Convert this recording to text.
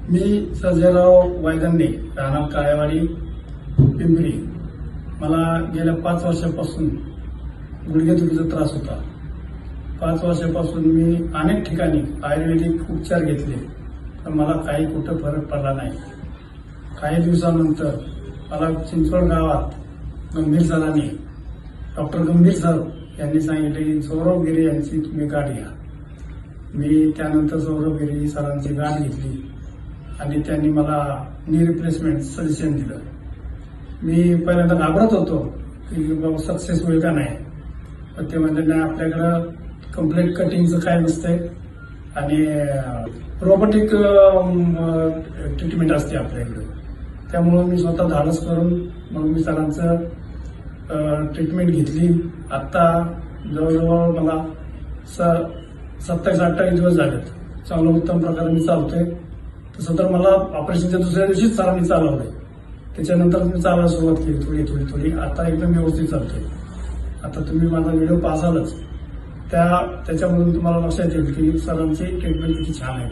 मी सर्जेराव वायगंडे, राहणार काळेवाडी, पिंपरी. मला गेल्या 5 वर्षापासून गुडघेदुखीचा त्रास होता. 5 वर्षापासून मी अनेक ठिकाणी आयुर्वेदिक उपचार घेतले, पण मला काही कुठं फरक पडला नाही. काही दिवसानंतर मला चिंचवड गावात गंभीर सरांनी, डॉक्टर गंभीर सर यांनी सांगितले की सौरभ गिरे यांची तुम्ही गाठ घ्या. मी त्यानंतर सौरभ गिरे सरांची गाठ घेतली आणि त्यांनी मला नी रिप्लेसमेंट सजेशन दिलं. मी पहिल्यांदा घाबरत होतो की बाबा सक्सेस होईल का नाही, पण ते म्हणजे नाही, आपल्याकडं कम्प्लीट कटिंगचं काय नसतंय आणि रोबोटिक ट्रीटमेंट असते आपल्याकडे. त्यामुळं मी स्वतः धाडस करून मग मी सरांचं ट्रीटमेंट घेतली. आत्ता जवळजवळ मला 27-28 दिवस झालेत. चांगलं उत्तम प्रकारे मी चालतोय. तसं तर मला ऑपरेशनच्या दुसऱ्या दिवशीच सरांनी चालवलंय. त्याच्यानंतर मी चालायला सुरुवात केली थोडी. आता एकदम व्यवस्थित चालतोय. आता तुम्ही माझा व्हिडिओ पाहसालच, त्याच्यामधून तुम्हाला लक्षात येईल की सरांची ट्रीटमेंट किती छान आहे.